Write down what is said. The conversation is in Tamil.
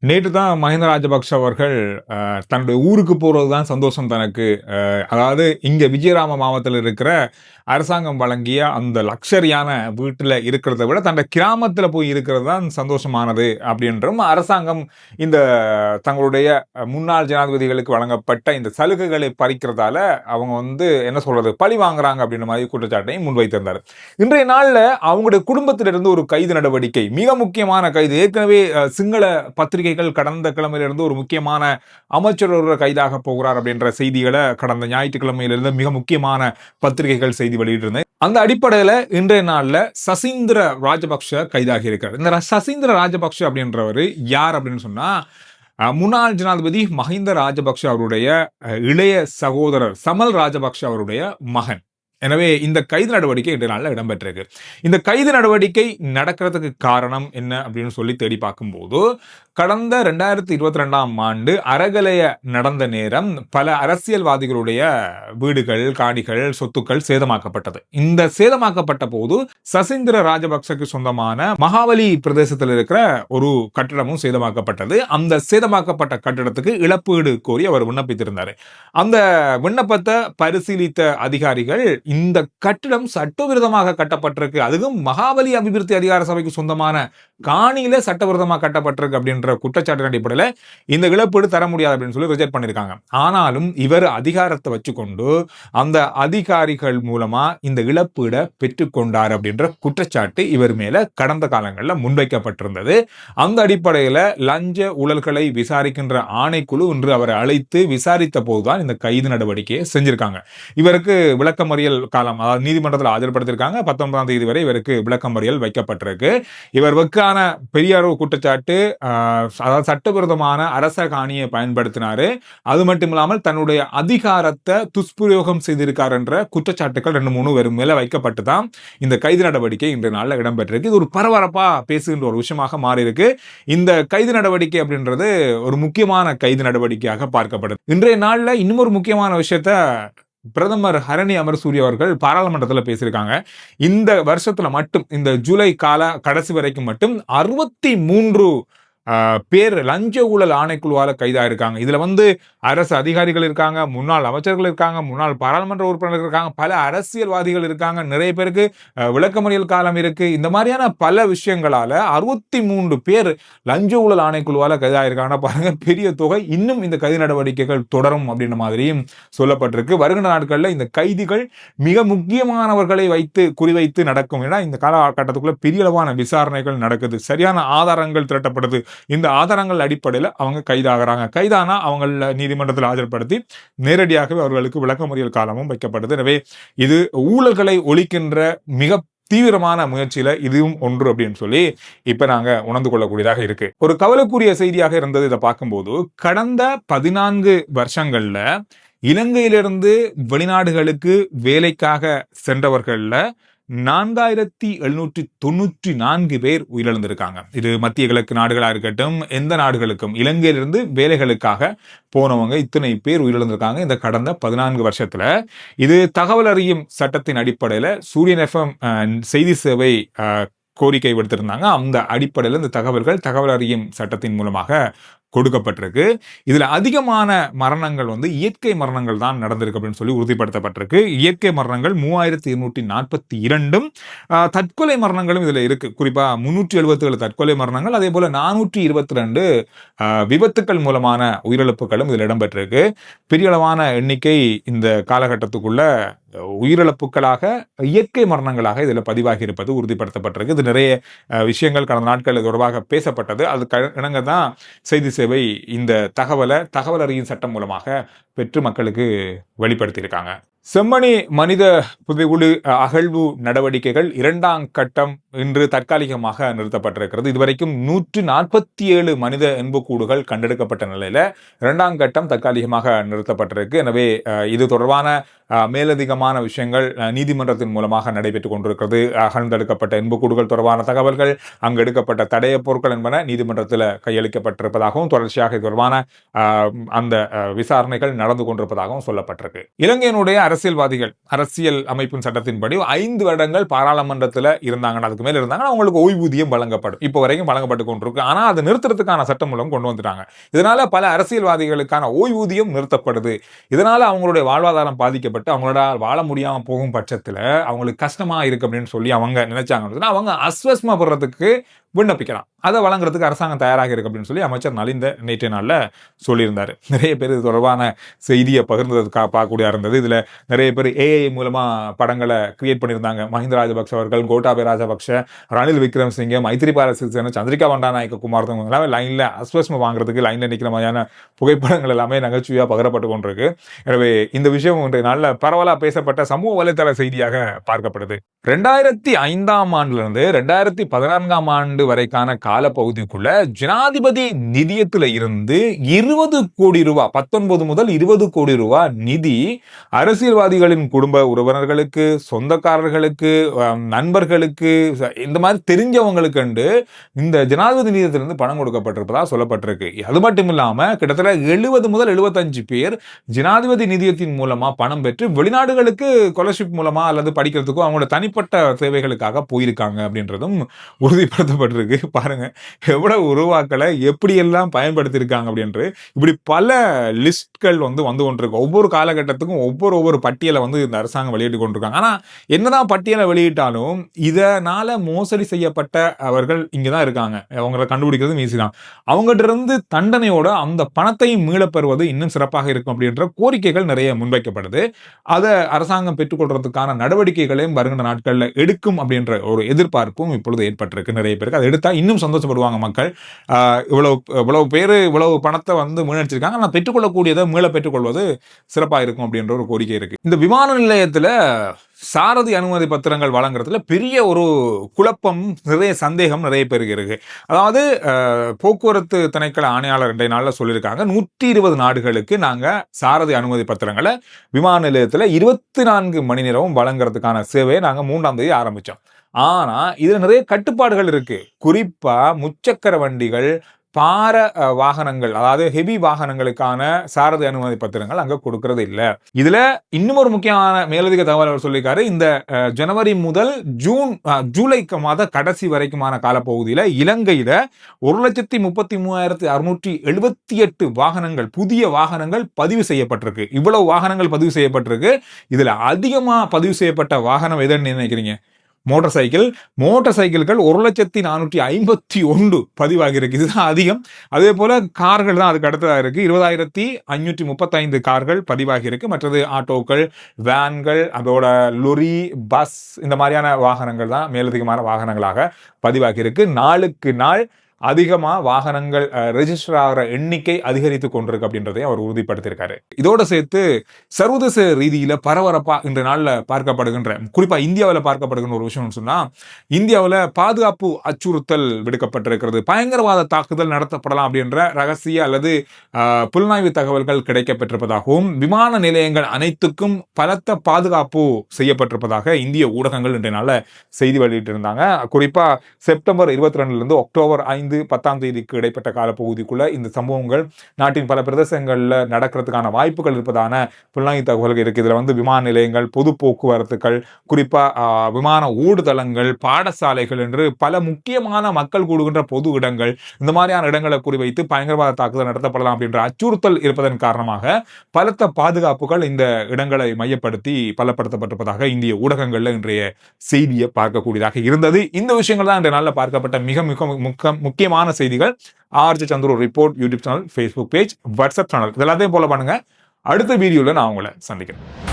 நேற்று தான் மஹிந்த ராஜபக்ஷ அவர்கள் தன்னுடைய ஊருக்கு போறது தான் சந்தோஷம் தனக்கு. அதாவது இங்க விஜயராம மாவட்டத்துல இருக்கிற அரசாங்கம் வழங்கிய அந்த லக்ஸரியான வீட்டுல இருக்கிறத விட தன்னுடைய கிராமத்துல போய் இருக்கிறது தான் சந்தோஷமானது அப்படின்றும் அரசாங்கம் இந்த தங்களுடைய முன்னாள் ஜனாதிபதிகளுக்கு வழங்கப்பட்ட இந்த சலுகைகளை பறிக்கிறதால அவங்க என்ன சொல்றது பழி வாங்குறாங்க அப்படின்ற மாதிரி குற்றச்சாட்டையும் முன்வைத்திருந்தார். இன்றைய நாள்ல அவங்களுடைய குடும்பத்திலிருந்து ஒரு கைது நடவடிக்கை, மிக முக்கியமான கைது. ஏற்கனவே சிங்கள பத்திரிகைகள் கடந்த கிழமையிலிருந்து ஒரு முக்கியமான அமைச்சர் ஒருவர் கைதாக போகிறார் அப்படின்ற செய்திகளை கடந்த ஞாயிற்றுக்கிழமையிலிருந்து மிக முக்கியமான பத்திரிகைகள் செய்தி வெளியிட்டிருந்தேன். அந்த அடிப்படையில இன்றைய நாள்ல சசீந்திர ராஜபக்ஷ கைதாகி இருக்கார். இந்த சசீந்திர ராஜபக்ஷ அப்படின்றவர் யார் அப்படின்னு சொன்னா, முன்னாள் ஜனாதிபதி மஹிந்த ராஜபக்ஷ அவருடைய இளைய சகோதரர் சமல் ராஜபக்ஷ அவருடைய மகன். எனவே இந்த கைது நடவடிக்கை இன்றைய நாளில் இடம்பெற்றிருக்கு. இந்த கைது நடவடிக்கை நடக்கிறதுக்கு காரணம் என்ன அப்படின்னு சொல்லி தேடி பார்க்கும்போது, கடந்த 2022ஆம் ஆண்டு அறகலைய நடந்த நேரம் பல அரசியல்வாதிகளுடைய வீடுகள், காணிகள், சொத்துக்கள் சேதமாக்கப்பட்டது. இந்த சேதமாக்கப்பட்ட போது சசீந்திர ராஜபக்சக்கு சொந்தமான மகாவலி பிரதேசத்தில் இருக்கிற ஒரு கட்டிடமும் சேதமாக்கப்பட்டது. அந்த சேதமாக்கப்பட்ட கட்டிடத்துக்கு இழப்பீடு கோரி அவர் விண்ணப்பித்திருந்தார். அந்த விண்ணப்பத்தை பரிசீலித்த அதிகாரிகள், இந்த கட்டிடம் சட்டவிரோதமாக கட்டப்பட்டிருக்கு, அதுவும் மகாபலி அபிவிருத்தி அதிகார சபைக்கு சொந்தமான காணியில சட்டவிரோதமாக கட்டப்பட்டிருக்கு அப்படின்ற குற்றச்சாட்டின் அடிப்படையில் இந்த இழப்பீடு தர முடியாது அப்படின்னு சொல்லி ரிஜெக்ட் பண்ணியிருக்காங்க. ஆனாலும் இவர் அதிகாரத்தை வச்சுக்கொண்டு அந்த அதிகாரிகள் மூலமா இந்த இழப்பீடை பெற்றுக்கொண்டார் அப்படின்ற குற்றச்சாட்டு இவர் மேல கடந்த காலங்களில் முன்வைக்கப்பட்டிருந்தது. அந்த அடிப்படையில் லஞ்ச ஊழல்களை விசாரிக்கின்ற ஆணைக்குழு இன்று அவரை அழைத்து விசாரித்த போதுதான் இந்த கைது நடவடிக்கையை செஞ்சிருக்காங்க. இவருக்கு விளக்கமறியல் காலம், அதாவது நீதிமன்றத்தில் ஆஜர்படுத்தியிருக்காங்க. 19ஆம் தேதி வரை இவருக்கு விளக்கமறியல் வைக்கப்பட்டிருக்கு. இவருக்கான பெரிய அளவு குற்றச்சாட்டு, அதாவது சட்டவிரோதமான அரச காணியை பயன்படுத்தினாரு, அது மட்டும் இல்லாமல் தன்னுடைய அதிகாரத்தை துஷ்பிரயோகம் செய்திருக்கார் என்ற குற்றச்சாட்டுகள் 2-3 பேர் மேல வைக்கப்பட்டு தான் இந்த கைது நடவடிக்கை இன்றைய நாளில் இடம்பெற்றிருக்கு. இது ஒரு பரபரப்பா பேசுகின்ற ஒரு விஷயமாக மாறி இருக்கு. இந்த கைது நடவடிக்கை அப்படின்றது ஒரு முக்கியமான கைது நடவடிக்கையாக பார்க்கப்படுது. இன்றைய நாளில் இன்னும் ஒரு முக்கியமான விஷயத்த பிரதமர் ஹரணி அமரசூரிய அவர்கள் பாராளுமன்றத்தில் பேசியிருக்காங்க. இந்த வருஷத்துல மட்டும், இந்த ஜூலை கால கடைசி வரைக்கும் மட்டும் 63 பேர் லஞ்ச ஊழல் ஆணைக்குழுவால கைதாயிருக்காங்க. இதுல அரசு அதிகாரிகள் இருக்காங்க, முன்னாள் அமைச்சர்கள் இருக்காங்க, முன்னாள் பாராளுமன்ற உறுப்பினர்கள் இருக்காங்க, பல அரசியல்வாதிகள் இருக்காங்க, நிறைய பேருக்கு விளக்கமறியல் காலம் இருக்கு. இந்த மாதிரியான பல விஷயங்களால 63 பேர் லஞ்ச ஊழல் ஆணைக்குழுவால கைதாயிருக்காங்க. பாருங்க, பெரிய தொகை. இன்னும் இந்த கைது நடவடிக்கைகள் தொடரும் அப்படின்ற மாதிரியும் சொல்லப்பட்டிருக்கு. வருகின்ற நாட்களில் இந்த கைதிகள் மிக முக்கியமானவர்களை குறிவைத்து நடக்கும். ஏன்னா இந்த காலகட்டத்துக்குள்ள பெரிய அளவான விசாரணைகள் நடக்குது, சரியான ஆதாரங்கள் திரட்டப்படுது. இந்த ஆதாரங்கள் அடிப்படையில் அவங்க கைதாகிறாங்க. கைதானா அவங்கள நீதிமன்றத்தில் ஆஜர்படுத்தி நேரடியாகவே அவர்களுக்கு விளக்கமறியல் காலமும் வைக்கப்படுது. எனவே இது ஊழல்களை ஒழிக்கின்ற மிக தீவிரமான முயற்சியில இதுவும் ஒன்று அப்படின்னு சொல்லி இப்ப நாங்க உணர்ந்து கொள்ளக்கூடியதாக இருக்கு. ஒரு கவலைக்குரிய செய்தியாக இருந்தது இதை பார்க்கும்போது, கடந்த 14 வருஷங்கள்ல இலங்கையிலிருந்து வெளிநாடுகளுக்கு வேலைக்காக சென்றவர்கள்ல 4794 பேர் உயிரிழந்திருக்காங்க. இது மத்திய கிழக்கு நாடுகளா இருக்கட்டும், எந்த நாடுகளுக்கும் இலங்கையிலிருந்து வேலைகளுக்காக போனவங்க இத்தனை பேர் உயிரிழந்திருக்காங்க இந்த கடந்த 14 வருஷத்துல. இது தகவல் அறியும் சட்டத்தின் அடிப்படையில சூரியன் எஃப்எம் செய்தி சேவை கோரிக்கை விடுத்திருந்தாங்க. அந்த அடிப்படையில் இந்த தகவல் அறியும் சட்டத்தின் மூலமாக கொடுக்கப்பட்டிருக்கு. இதுல அதிகமான மரணங்கள் இயற்கை மரணங்கள் தான் நடந்திருக்கு அப்படின்னு சொல்லி உறுதிப்படுத்தப்பட்டிருக்கு. இயற்கை மரணங்கள் 3242, தற்கொலை மரணங்களும் இதுல இருக்கு. குறிப்பா 377 தற்கொலை மரணங்கள், அதே போல 422 விபத்துக்கள் மூலமான உயிரிழப்புகளும் இதுல இடம்பெற்றிருக்கு. பெரிய அளவான எண்ணிக்கை இந்த காலகட்டத்துக்குள்ள உயிரிழப்புகளாக, இயற்கை மரணங்களாக இதுல பதிவாகி இருப்பது உறுதிப்படுத்தப்பட்டிருக்கு. இது நிறைய விஷயங்கள் கடந்த நாட்கள் தொடர்பாக பேசப்பட்டது. அது இணங்க தான் செய்தி சேவை இந்த தகவல் அறியும் சட்டம் மூலமாக பெற்று மக்களுக்கு வெளிப்படுத்தியிருக்காங்க. செம்மணி மனித புதைகுழி அகழ்வு நடவடிக்கைகள் 2ஆம் கட்டம் இன்று தற்காலிகமாக நிறுத்தப்பட்டிருக்கிறது. இதுவரைக்கும் 147 மனித எண்புக்கூடுகள் கண்டெடுக்கப்பட்ட நிலையில 2ஆம் கட்டம் தற்காலிகமாக நிறுத்தப்பட்டிருக்கு. எனவே இது தொடர்பான மேலதிகமான விஷயங்கள் நீதிமன்றத்தின் மூலமாக நடைபெற்றுக் கொண்டிருக்கிறது. அகழ்ந்தெடுக்கப்பட்ட எண்புக்கூடுகள் தொடர்பான தகவல்கள், அங்கு எடுக்கப்பட்ட தடய பொருட்கள் என்பன நீதிமன்றத்தில் கையளிக்கப்பட்டிருப்பதாகவும், தொடர்ச்சியாக இது தொடர்பான அந்த விசாரணைகள் நடந்து கொண்டிருப்பதாகவும் சொல்லப்பட்டிருக்கு. இலங்கையினுடைய அரசியல் அரசியல்வாதிகள் அரசியல் அமைப்பின் சட்டத்தின்படி 5 வருடங்கள் பாராளுமன்றத்தில் இருந்தாங்கன்னா அதுக்கு மேல இருந்தாங்கன்னா அவங்களுக்கு ஓய்வூதியம் வழங்கப்படும். இப்போ வரைக்கும் வழங்கப்பட்டு கொண்டிருக்கு. ஆனா அதை நிறுத்துறதுக்கான சட்டம் மூலம் கொண்டு வந்துட்டாங்க. இதனால பல அரசியல்வாதிகளுக்கான ஓய்வூதியம் நிறுத்தப்படுது. இதனால அவங்களுடைய வாழ்வாதாரம் பாதிக்கப்பட்டு அவங்களோட வாழ முடியாம போகும் பட்சத்துல அவங்களுக்கு கஷ்டமா இருக்கு அப்படின்னு சொல்லி அவங்க நினைச்சாங்கன்னா அவங்க அஸ்வஸ்மா பெறதுக்கு விண்ணப்பிக்கலாம். அதை வழங்குறதுக்கு அரசாங்கம் தயாராக இருக்கு அப்படின்னு சொல்லி அமைச்சர் நலிந்த நேற்றைய நாள்ல சொல்லியிருந்தாரு. நிறைய பேர் இது தொடர்பான செய்தியை பகிர்ந்ததுக்காக பார்க்கக்கூடிய இருந்தது. இதுல நிறைய பேர் ஏஐ மூலமா படங்களை கிரியேட் பண்ணியிருந்தாங்க. மஹிந்த ராஜபக்ஷ அவர்கள், கோட்டாபய ராஜபக்ஷ, ரணில் விக்ரமசிங்கே, மைத்ரிபால சிறிசேன, சந்திரிகா பண்டாநாயக்க குமார் எல்லாமே லைன்ல அஸ்வஸ்மா வாங்குறதுக்கு லைன்ல நிற்கிற மாதிரியான புகைப்படங்கள் எல்லாமே நகைச்சுவையா பகிரப்பட்டு கொண்டிருக்கு. எனவே இந்த விஷயம் இன்றைய நாள்ல பரவலா பேசப்பட்ட சமூக வலைதள செய்தியாக பார்க்கப்படுது. 2005ஆம் ஆண்டிலிருந்து 2014ஆம் ஆண்டு வரைக்கான காலப்பகுதிக்குள்ள ஜனாதிபதி நிதியத்தில் இருந்து 20 கோடி ரூபாய் 19 முதல் 20 கோடி ரூபாய் நிதி அரசியல்வாதிகளின் குடும்ப உறவினர்களுக்கு, சொந்தக்காரர்களுக்கு, நண்பர்களுக்கு, இந்த மாதிரி தெரிஞ்சவங்களுக்கு இந்த ஜனாதிபதி நிதியத்திலிருந்து பணம் கொடுக்கப்பட்டிருப்பதா சொல்லப்பட்டிருக்கு. அது மட்டும் இல்லாம கிட்டத்தட்ட 70 முதல் 75 பேர் ஜனாதிபதி நிதியத்தின் மூலமா பணம் பெற்று வெளிநாடுகளுக்கு ஸ்காலர்ஷிப் மூலமா அல்லது படிக்கிறதுக்கோ அவங்களோட தனிப்பட்ட தேவைகளுக்காக போயிருக்காங்க அப்படின்றதும் உறுதிப்படுத்தப்பட்டிருக்கு. பாருங்க எவ்வளவு உருவாக்கலை எப்படியெல்லாம் பயன்படுத்தியிருக்காங்க அப்படின்று. இப்படி பல லிஸ்ட்கள் வந்து கொண்டிருக்கு. ஒவ்வொரு காலகட்டத்துக்கும் ஒவ்வொரு பட்டியலை வந்து இந்த அரசாங்கம் வெளியிட்டு கொண்டிருக்காங்க. ஆனா என்னதான் பட்டியலை வெளியிட்டாலும் இதனால மோசடி செய்யப்பட்ட அவர்கள் இங்கதான் இருக்காங்க. அவங்களை கண்டுபிடிக்கிறது ஈஸி தான். அவங்ககிட்ட இருந்து தண்டனையோட அந்த பணத்தையும் மீளப்பெறுவது இன்னும் சிறப்பாக இருக்கும் அப்படின்ற கோரிக்கைகள் நிறைய முன்வைக்கப்படுது. அதை அரசாங்கம் பெற்றுக்கொள்றதுக்கான நடவடிக்கைகளையும் வருகின்ற நாட்கள்ல எடுக்கும் அப்படின்ற ஒரு எதிர்பார்ப்பும் இப்பொழுது ஏற்பட்டிருக்கு நிறைய பேருக்கு. அதை எடுத்தா இன்னும் சந்தோஷப்படுவாங்க மக்கள். இவ்வளவு பேரு இவ்வளவு பணத்தை வந்து மீளடிச்சிருக்காங்க. ஆனால் பெற்றுக்கொள்ளக்கூடியதை மீள பெற்றுக்கொள்வது சிறப்பாக இருக்கும் அப்படின்ற ஒரு கோரிக்கை இருக்கு. இந்த விமான நிலையத்துல சாரதி அனுமதி பத்திரங்கள் வழங்குறதுல பெரிய ஒரு குழப்பம், நிறைய சந்தேகம் நிறைய பேருக்கு இருக்கு. அதாவது போக்குவரத்து திணைக்கள ஆணையாளர் 2 நாள்ல சொல்லியிருக்காங்க 120 நாடுகளுக்கு நாங்க சாரதி அனுமதி பத்திரங்களை விமான நிலையத்துல 24 மணி நேரமும் வழங்குறதுக்கான சேவையை நாங்க 3ஆம் தேதி ஆரம்பிச்சோம். ஆனா இதுல நிறைய கட்டுப்பாடுகள் இருக்கு. குறிப்பா முச்சக்கர வண்டிகள், பார வாகனங்கள், அதாவது ஹெவி வாகனங்களுக்கான சாரதி அனுமதி பத்திரங்கள் அங்க கொடுக்கறது இல்ல. இதுல இன்னும் ஒரு முக்கியமான மேலதிக தகவல் அவர் சொல்லியிருக்காரு. இந்த ஜனவரி முதல் ஜூலை மாத கடைசி வரைக்குமான காலப்பகுதியில இலங்கையில 1,33,678 வாகனங்கள், புதிய வாகனங்கள் பதிவு செய்யப்பட்டிருக்கு. இவ்வளவு வாகனங்கள் பதிவு செய்யப்பட்டிருக்கு. இதுல அதிகமா பதிவு செய்யப்பட்ட வாகனம் எதுன்னு நினைக்கிறீங்க? மோட்டார் சைக்கிள்கள் 1,451 பதிவாகி இருக்கு. இதுதான் அதிகம். அதே போல கார்கள் தான் அதுக்கு அடுத்ததாக இருக்கு. 20,535 கார்கள் பதிவாகி இருக்கு. மற்றது ஆட்டோக்கள், வேன்கள், அதோட லொரி, பஸ், இந்த மாதிரியான வாகனங்கள் தான் மேலதிகமான வாகனங்களாக பதிவாகி இருக்கு. நாளுக்கு நாள் அதிகமா வாகனங்கள் ரெஜிஸ்டர் ஆகிற எண்ணிக்கை அதிகரித்து கொண்டிருக்கு அப்படின்றதை அவர் உறுதிப்படுத்தியிருக்காரு. இதோட சேர்த்து சர்வதேச ரீதியில பரபரப்பா இன்ற நாள்ல பார்க்கப்படுகின்ற, குறிப்பா இந்தியாவில் பார்க்கப்படுகின்ற ஒரு விஷயம் சொன்னா, இந்தியாவில் பாதுகாப்பு அச்சுறுத்தல் விடுக்கப்பட்டிருக்கிறது. பயங்கரவாத தாக்குதல் நடத்தப்படலாம் அப்படின்ற ரகசிய அல்லது புலனாய்வு தகவல்கள் கிடைக்கப்பட்டிருப்பதாகவும், விமான நிலையங்கள் அனைத்துக்கும் பலத்த பாதுகாப்பு செய்யப்பட்டிருப்பதாக இந்திய ஊடகங்கள் இன்றைய நாள்ல செய்தி வெளியிட்டிருந்தாங்க. குறிப்பா செப்டம்பர் 22 அக்டோபர் 5-10ஆம் தேதிக்கு இடைப்பட்ட காலப்பகுதிக்குள்ள இந்த சம்பவங்கள் நாட்டின் பல பிரதேசங்கள்ல நடக்கிறதுக்கான வாய்ப்புகள் இருப்பதான புலனாய்வு தகவல்கள் இருக்கு. இதுல வந்து விமான நிலையங்கள், பொது போக்குவரத்துகள், குறிப்பா விமான ஓடுதளங்கள், பாடசாலைகள் என்று பல முக்கியமான மக்கள் கூடுகின்ற பொது இடங்கள், இந்த மாதிரியான இடங்களை குறிவைத்து பயங்கரவாத தாக்குதல் நடத்தப்படலாம் அப்படின்ற அச்சுறுத்தல் இருப்பதன் காரணமாக பலத்த பாதுகாப்புகள் இந்த இடங்களை மையப்படுத்தி பலப்படுத்தப்பட்டிருப்பதாக இந்திய ஊடகங்கள்ல இன்றைய செய்தியை பார்க்கக்கூடியதாக இருந்தது. இந்த விஷயங்கள் தான் இன்றைய நாளில் பார்க்கப்பட்ட மிக மிக முக்கியமான செய்திகள். R G Chandru report YouTube channel, Facebook page, WhatsApp channel, இதெல்லாத்தையும் போல பண்ணுங்க. அடுத்த வீடியோல நான் உங்களை சந்திக்கிறேன்.